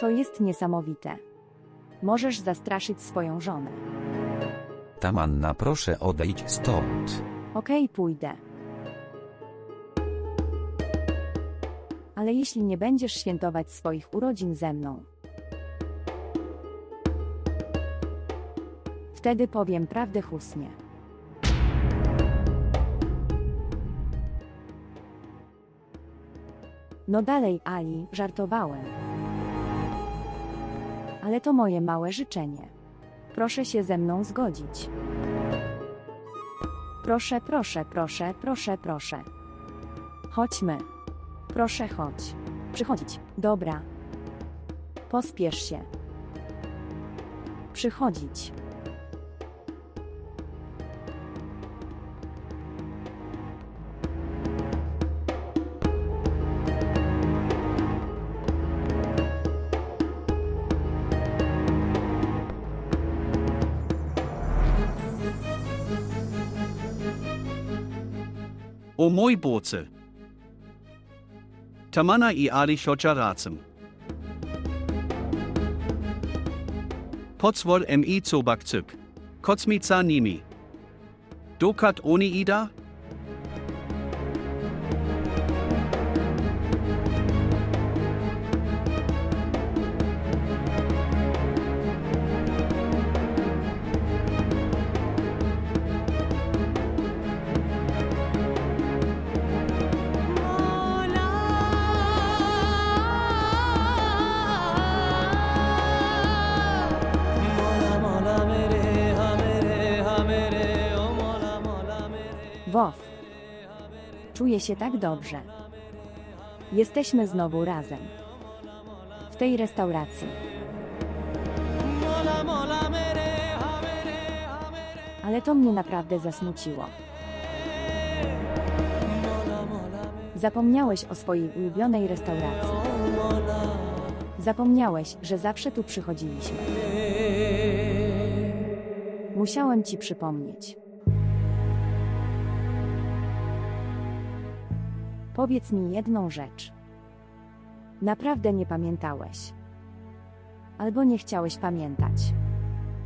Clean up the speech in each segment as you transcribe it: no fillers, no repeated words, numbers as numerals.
To jest niesamowite. Możesz zastraszyć swoją żonę. Tamanna, proszę odejdź stąd. Okej, pójdę. Ale jeśli nie będziesz świętować swoich urodzin ze mną, wtedy powiem prawdę Husnie. No dalej, Ali, żartowałem. Ale to moje małe życzenie. Proszę się ze mną zgodzić. Proszę, proszę, proszę, proszę, proszę. Chodźmy. Proszę, chodź. Przychodzić. Dobra. Pospiesz się. Przychodzić. O mój Boże! Tamanna i Ali siocia razem. Pozwól mi zobaczyć. Kosmica nimi. Dokąd oni idą? Wow. Czuję się tak dobrze. Jesteśmy znowu razem. W tej restauracji. Ale to mnie naprawdę zasmuciło. Zapomniałeś o swojej ulubionej restauracji. Zapomniałeś, że zawsze tu przychodziliśmy. Musiałem ci przypomnieć. Powiedz mi jedną rzecz. Naprawdę nie pamiętałeś. Albo nie chciałeś pamiętać.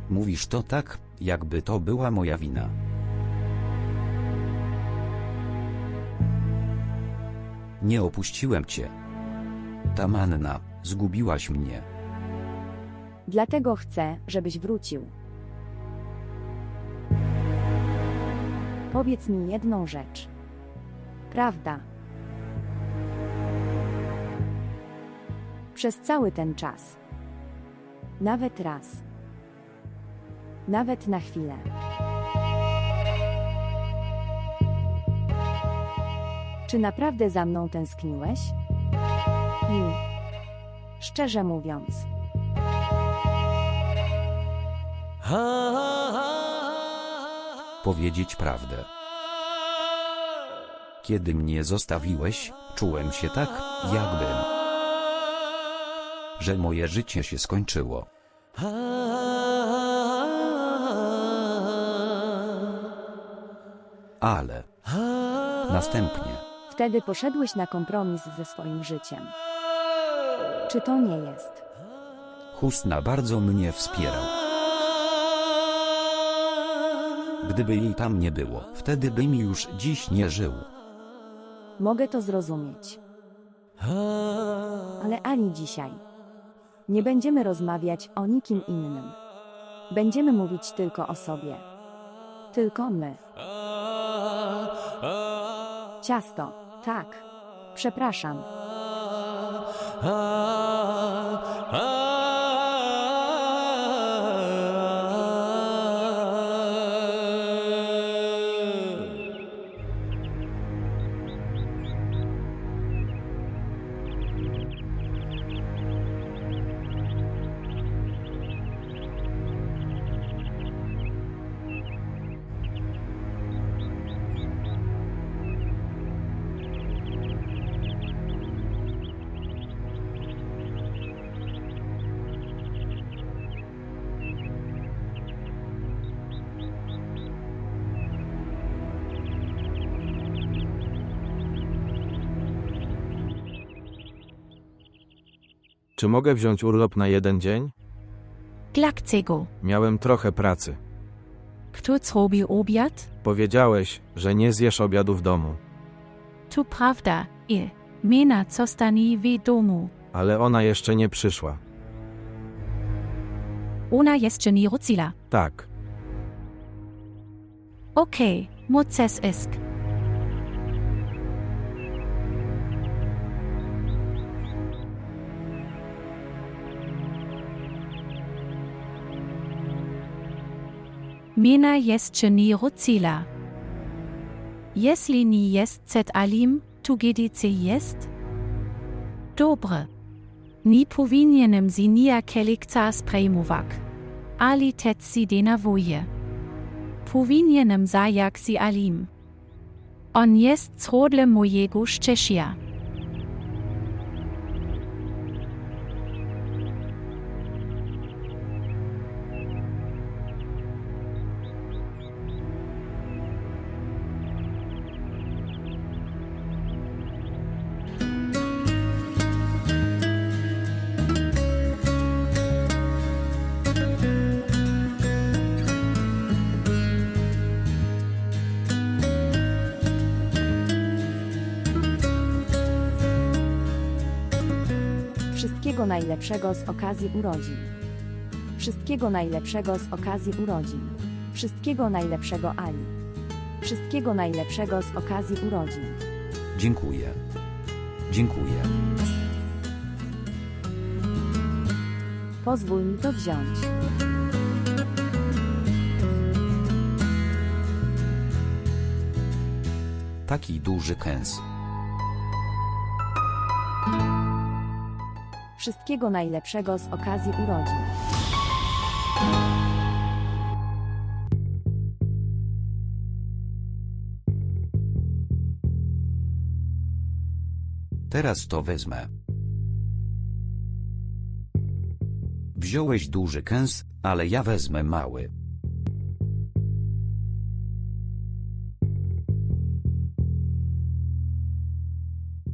Mówisz to tak, jakby to była moja wina. Nie opuściłem cię. Tamanna, zgubiłaś mnie. Dlatego chcę, żebyś wrócił. Powiedz mi jedną rzecz. Prawda? Przez cały ten czas. Nawet raz. Nawet na chwilę. Czy naprawdę za mną tęskniłeś? Nie. Szczerze mówiąc. Powiedzieć prawdę. Kiedy mnie zostawiłeś, czułem się tak, jakbym... że moje życie się skończyło. Ale... następnie... Wtedy poszedłeś na kompromis ze swoim życiem. Czy to nie jest? Husna bardzo mnie wspierał. Gdyby jej tam nie było, wtedy bym już dziś nie żył. Mogę to zrozumieć. Ale ani dzisiaj. Nie będziemy rozmawiać o nikim innym. Będziemy mówić tylko o sobie. Tylko my. Ciasto. Tak. Przepraszam. Czy mogę wziąć urlop na 1 dzień? Dlaczego? Miałem trochę pracy. Kto zrobi obiad? Powiedziałeś, że nie zjesz obiadu w domu. To prawda, Mena zostanie w domu. Ale ona jeszcze nie przyszła. Ona jeszcze nie wróciła. Tak. Okej, moces isk. Mena jeszcze nie wróciła. Jeśli nie jest przed Alim, to GDC jest? Dobre. Nie powinienem si nijakiego czas przejmować. Ali teď si denerwuje. Powinienem zajak si Alim. On jest strodle mojego szczęścia. Wszystkiego najlepszego z okazji urodzin. Wszystkiego najlepszego z okazji urodzin. Wszystkiego najlepszego Ali. Wszystkiego najlepszego z okazji urodzin. Dziękuję. Dziękuję. Pozwól mi to wziąć. Taki duży kęs. Wszystkiego najlepszego z okazji urodzin. Teraz to wezmę. Wziąłeś duży kęs, ale ja wezmę mały.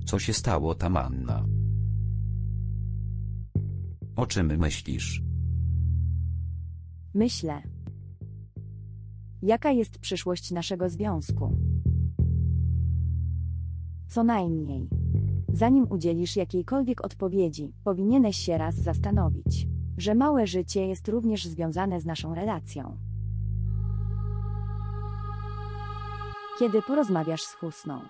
Co się stało, Tamanna? O czym myślisz? Myślę. Jaka jest przyszłość naszego związku? Co najmniej. Zanim udzielisz jakiejkolwiek odpowiedzi, powinieneś się raz zastanowić, że małe życie jest również związane z naszą relacją. Kiedy porozmawiasz z Husną?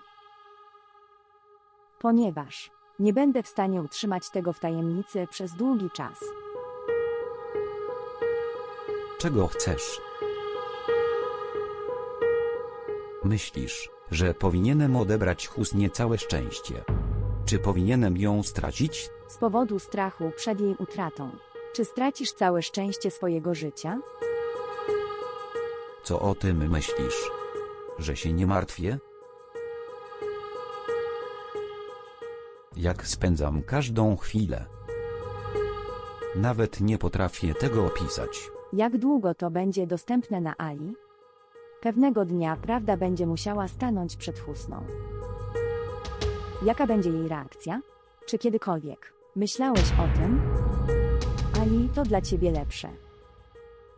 Ponieważ nie będę w stanie utrzymać tego w tajemnicy przez długi czas. Czego chcesz? Myślisz, że powinienem odebrać Husnie całe szczęście? Czy powinienem ją stracić? Z powodu strachu przed jej utratą. Czy stracisz całe szczęście swojego życia? Co o tym myślisz? Że się nie martwię? Jak spędzam każdą chwilę. Nawet nie potrafię tego opisać. Jak długo to będzie dostępne na Ali? Pewnego dnia prawda będzie musiała stanąć przed Husną. Jaka będzie jej reakcja? Czy kiedykolwiek myślałeś o tym? Ali, to dla ciebie lepsze,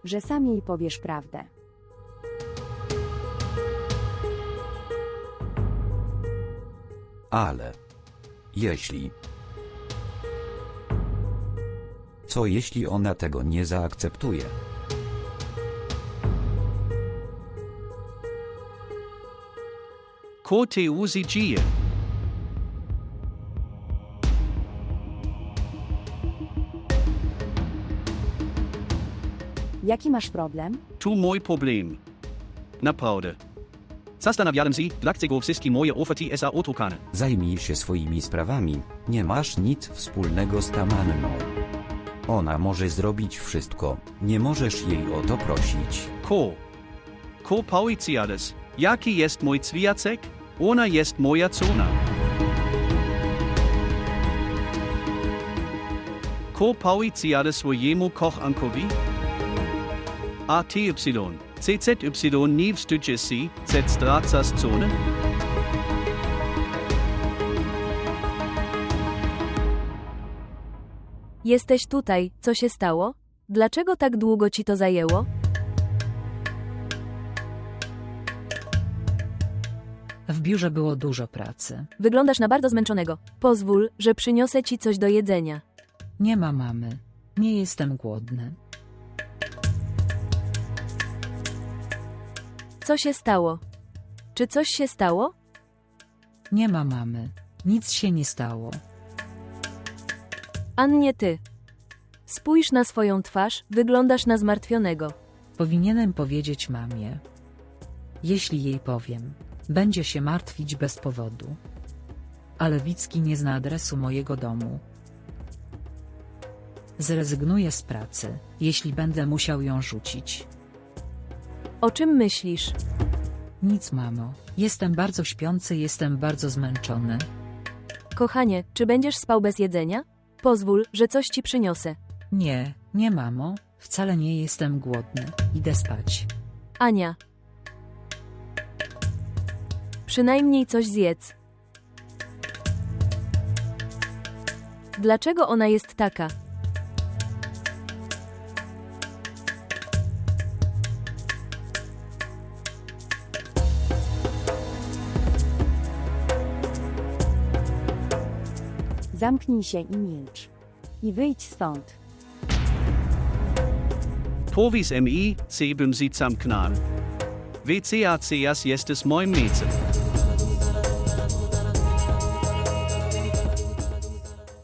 że sam jej powiesz prawdę. Ale jeśli... Co jeśli ona tego nie zaakceptuje? Ko te uzi dzieje? Jaki masz problem? Tu mój problem. Naprawdę. Zastanawiałem się, dlaczego wszystkie moje oferty są otukane. Zajmij się swoimi sprawami, nie masz nic wspólnego z Tamanną. Ona może zrobić wszystko, nie możesz jej o to prosić. Ko powiedz, jaki jest mój związek? Ona jest moja córka. Ko powiedz swojemu kochankowi? ATY, CZY nie wstydzi się, Z zdradza scony? Jesteś tutaj, co się stało? Dlaczego tak długo ci to zajęło? W biurze było dużo pracy. Wyglądasz na bardzo zmęczonego. Pozwól, że przyniosę ci coś do jedzenia. Nie ma mamy. Nie jestem głodny. Co się stało? Czy coś się stało? Nie ma mamy. Nic się nie stało. Annie, ty. Spójrz na swoją twarz, wyglądasz na zmartwionego. Powinienem powiedzieć mamie. Jeśli jej powiem, będzie się martwić bez powodu. Ale Wicki nie zna adresu mojego domu. Zrezygnuję z pracy, jeśli będę musiał ją rzucić. O czym myślisz? Nic, mamo. Jestem bardzo śpiący, jestem bardzo zmęczony. Kochanie, czy będziesz spał bez jedzenia? Pozwól, że coś ci przyniosę. Nie, nie, mamo. Wcale nie jestem głodny. Idę spać. Ania. Przynajmniej coś zjedz. Dlaczego ona jest taka? Zamknij się i milcz. I wyjdź stąd. Povis mi, sebum sie zamknął. WCACS jest es moim miejscem.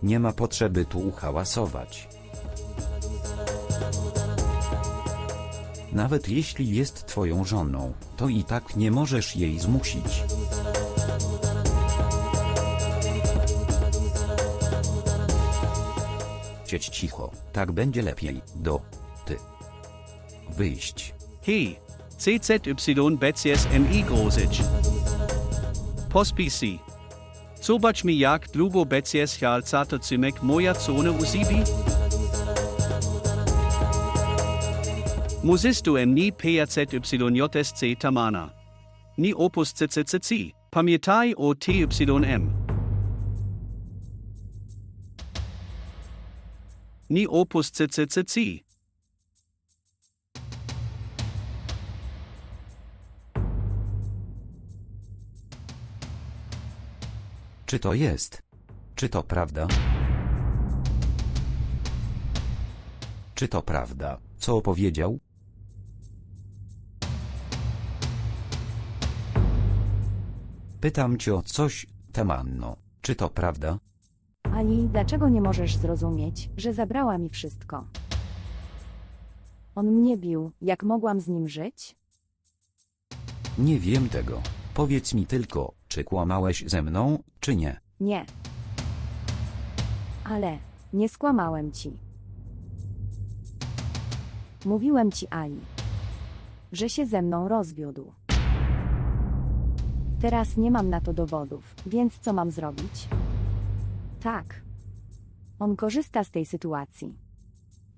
Nie ma potrzeby tu hałasować. Nawet jeśli jest twoją żoną, to i tak nie możesz jej zmusić. Siedź cicho, tak będzie lepiej. Ty. Wyjść. Hej, CZY BCS MI grozić. Pospisi. Zobacz mi jak długo BCS Jalcata Cymek moja zone usibi? Musisz du ni PRZYJSC tamana. Ni opus CCCC, pamiętaj o TYM. Ni opus CCCC. Czy to jest? Czy to prawda? Czy to prawda, co opowiedział? Pytam cię o coś, Temanno. Czy to prawda? Ali, dlaczego nie możesz zrozumieć, że zabrała mi wszystko? On mnie bił, jak mogłam z nim żyć? Nie wiem tego. Powiedz mi tylko, czy kłamałeś ze mną, czy nie? Nie. Ale nie skłamałem ci. Mówiłem ci, Ali, że się ze mną rozwiódł. Teraz nie mam na to dowodów, więc co mam zrobić? Tak. On korzysta z tej sytuacji.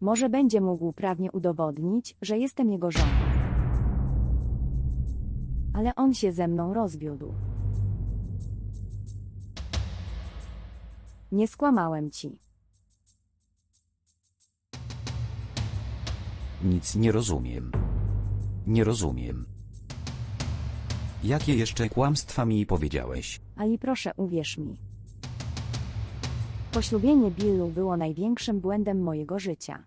Może będzie mógł prawnie udowodnić, że jestem jego żoną. Ale on się ze mną rozwiódł. Nie skłamałem ci. Nic nie rozumiem. Nie rozumiem. Jakie jeszcze kłamstwa mi powiedziałeś? Ali, proszę, uwierz mi. Poślubienie Billu było największym błędem mojego życia.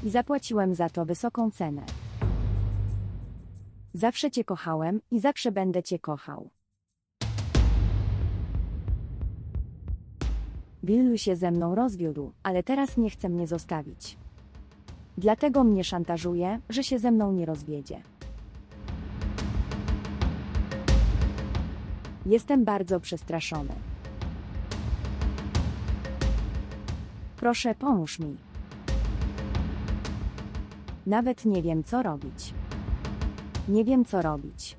I zapłaciłem za to wysoką cenę. Zawsze cię kochałem i zawsze będę cię kochał. Billu się ze mną rozwiódł, ale teraz nie chce mnie zostawić. Dlatego mnie szantażuje, że się ze mną nie rozwiedzie. Jestem bardzo przestraszony. Proszę, pomóż mi. Nawet nie wiem, co robić. Nie wiem, co robić.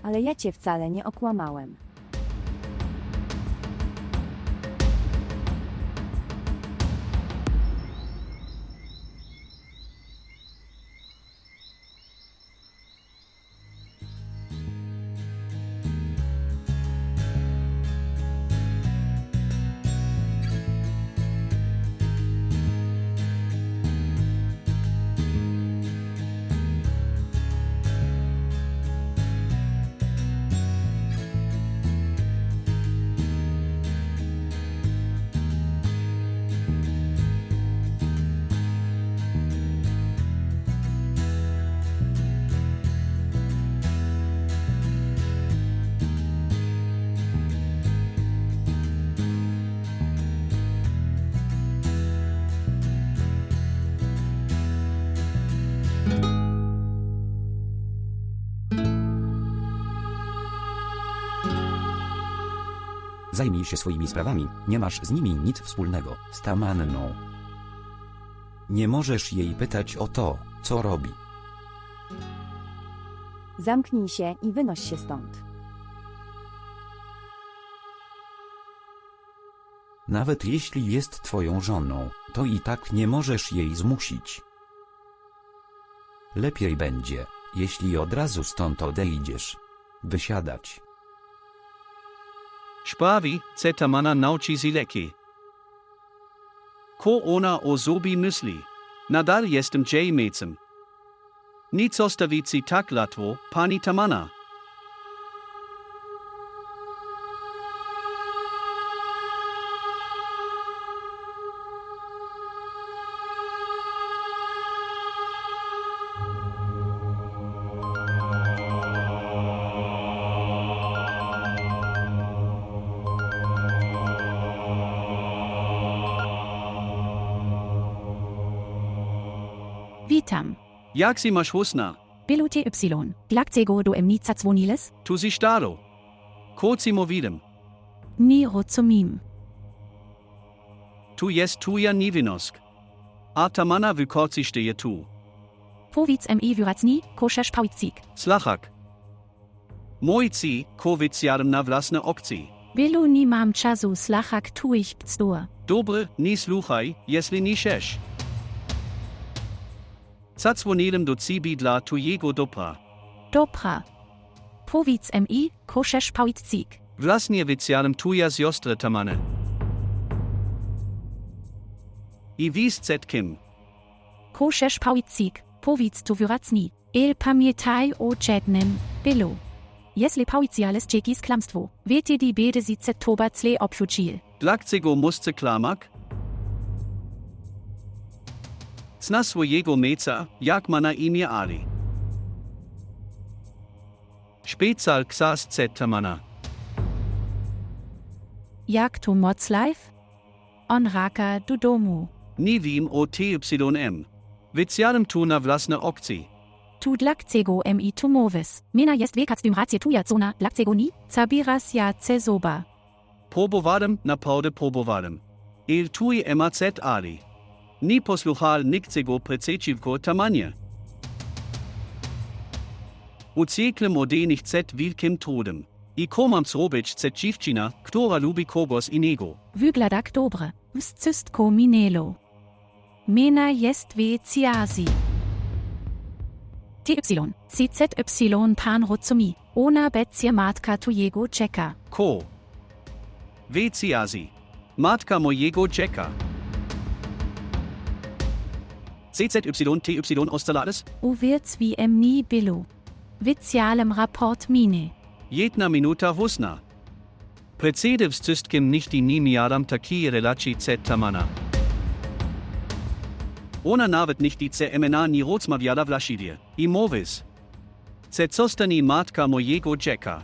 Ale ja cię wcale nie okłamałem. Zajmij się swoimi sprawami, nie masz z nimi nic wspólnego z Tamanną. Nie możesz jej pytać o to, co robi. Zamknij się i wynoś się stąd. Nawet jeśli jest twoją żoną, to i tak nie możesz jej zmusić. Lepiej będzie, jeśli od razu stąd odejdziesz. Wysiadać. Sprawi, ce Tamana nauczy zileki. Ko ona o zobi myśli. Nadal jestem jej mecem. Nic zostawić tak łatwo, pani Tamana. Witam. Jak si masz husna, Bilu TY. Dlaczego do mnie zadzwoniłeś? tu si staro. Ko si mówiłem, Nie rozumiem. tu jest tuja niewinnosk. A Tamana wykorzystyje tu. Powiedz mi wyraźnie, koszesz pałicik. Slachak. Mój ci, ko wycjadam na własne okcji. Bilu nie mam czasu slachak tuich bzdur. Dobre, nie słuchaj, jeśli nie chcesz. Zadzwoniłem do ciebie dla twojego dobra. Dobra. Powiedz mi, koszesz pałicik. Właśnie wycjadam tuja siostry Tamany. I wiesz z kim. Koszesz pałicik, powiedz tu wyraźnie. Pamiętaj o jednym, Bilu. Jeśli pałicjales czekis klamstwo, wiecie die bede si toba cle obfucil. Dlaczego musce klamak? Zna swojego meca, jak ma na imię Ali. Specal ksas z Tamana. Jak tu moc live? On raka do domu. Nie wiem o TYM. Wycjadam tu na własne okcji. Tu dlaczego mi tu mówisz? Mina jest wiekac tym rację tuja cona, dlaczego ni? Zabierasz ja ce zoba. Próbowałem, naprawdę próbowałem. Il tuj MAZ Ali. Nie posłuchal niczego przeciwko Tamanie. Uciekłem ode nich z wielkim trudem. I komam zrobić z dziewczyna, która lubi kogoś innego. Wyglądak dobre, wszystko minęło. Mina jest wieciazi. TY, CZY pan rozumie, ona będzie matka twojego czeka. Ko. Wyciazi. Matka mojego dziecka. CZY TY Ostalades? Uwierz wie mnie Bilu. Widziałem raport miny. Jedna minuta husna. Przede wszystkim nigdy nie miałam takiej relacji z Tamana. Ona nawet nigdy z MNA nie rozmawiała właściwie. I mówisz. Ce zostanie matka mojego dziecka.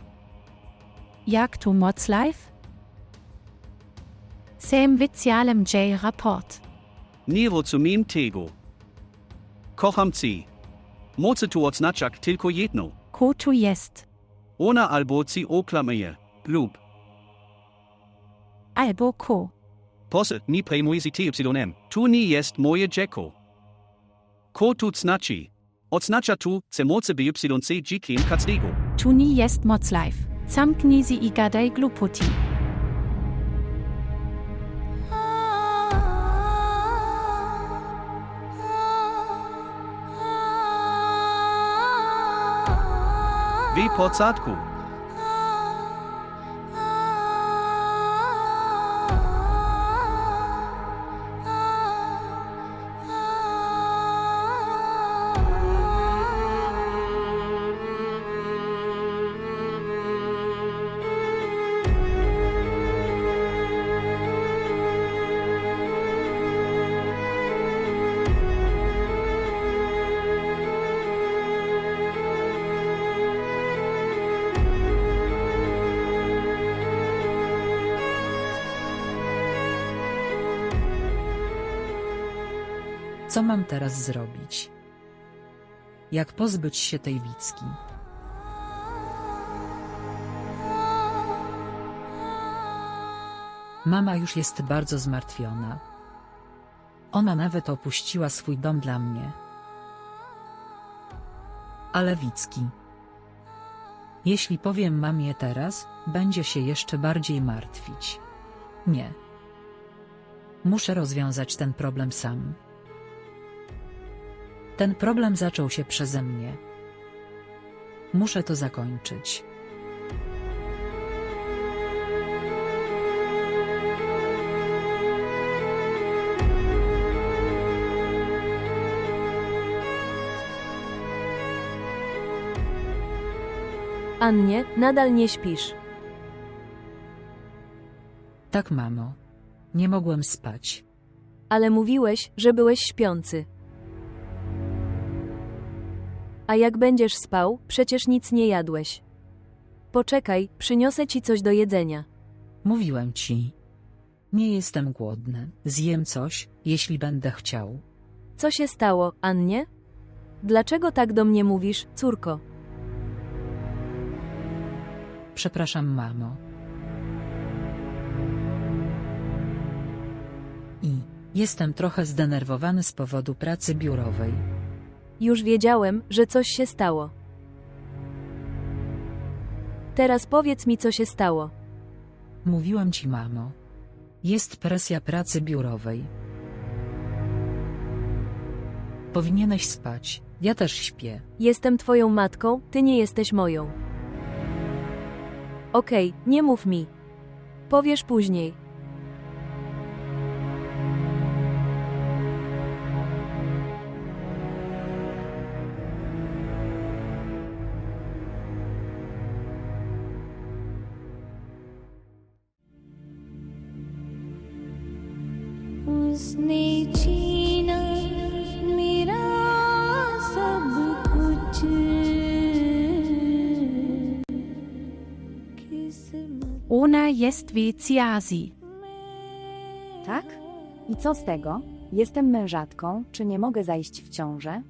Jak tu moc live? Sam widziałem jej raport. Nie rozumiem tego. Kocham ci. Może tu odznaczać tylko jedno. Ko tu jest? Ona albo ci oklamuje. Lub. Albo ko. Proszę, nie przejmuj się TYM. Tu nie jest moje dziecko. Ko tu znaczy? Odznacza tu, ce moce BYC dzikiem każdego. Tu nie jest moc live. Zamknij się i gadaj głupoty. W porządku. Co mam teraz zrobić? Jak pozbyć się tej Wicki? Mama już jest bardzo zmartwiona. Ona nawet opuściła swój dom dla mnie. Ale Wicki. Jeśli powiem mamie teraz, będzie się jeszcze bardziej martwić. Nie. Muszę rozwiązać ten problem sam. Ten problem zaczął się przeze mnie. Muszę to zakończyć. Annie, nadal nie śpisz. Tak, mamo. Nie mogłem spać. Ale mówiłeś, że byłeś śpiący. A jak będziesz spał, przecież nic nie jadłeś. Poczekaj, przyniosę ci coś do jedzenia. Mówiłem ci. Nie jestem głodny. Zjem coś, jeśli będę chciał. Co się stało, Annie? Dlaczego tak do mnie mówisz, córko? Przepraszam, mamo. Jestem trochę zdenerwowany z powodu pracy biurowej. Już wiedziałem, że coś się stało. Teraz powiedz mi, co się stało. Mówiłem ci, mamo. Jest presja pracy biurowej. Powinieneś spać. Ja też śpię. Jestem twoją matką, ty nie jesteś moją. Okej, nie mów mi. Powiesz później. उसने छीना मेरा सब कुछ किस्मत Ona jest Wecjazi. Tak? I co z tego? Jestem mężatką, czy nie mogę zajść w ciążę?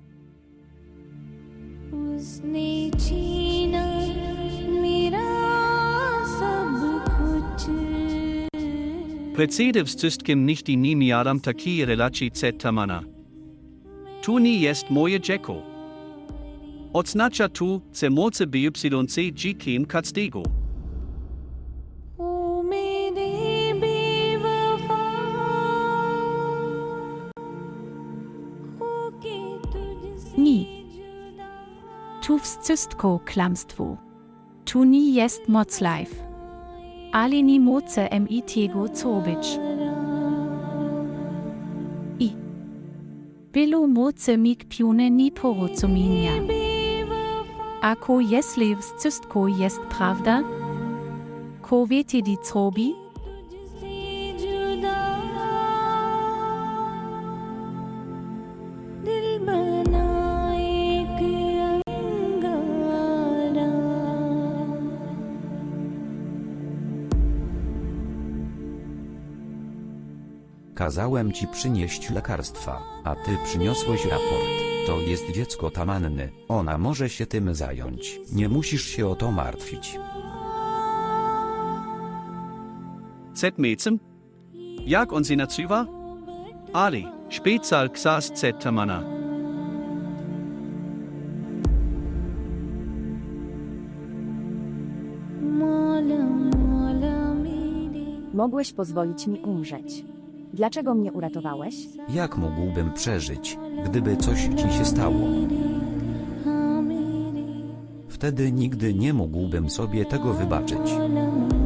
उसने छीना मेरा सब कुछ Precede w wszystkim nigdy nie miałam takiej relacji z Tamana. Tu nie jest moje dziecko. Oznacza tu, że moce biopsilonce dzikiem każdego. ओ मेरे बेवफा होके तुझसे Nie. Tu wszystko kłamstwo. Tu nie jest moc life. Ale nie moce tego zrobić. I. Było moce mi pione nie porozumienia. Ako jeśli wszystko jest prawda? Ko wiecie di zrobi? तुझसे जुदा दिल बना एक अंगारा Kazałem ci przynieść lekarstwa, a ty przyniosłeś raport. To jest dziecko Tamanny, ona może się tym zająć. Nie musisz się o to martwić. Z Mädchen? Jak on sie nazywa? Ali, Spätzal Xas Z Tamana. मौला मौला मेरे Mogłeś pozwolić mi umrzeć. Dlaczego mnie uratowałeś? Jak mógłbym przeżyć, gdyby coś ci się stało? हाँ मेरे Wtedy nigdy nie mógłbym sobie tego wybaczyć. मौला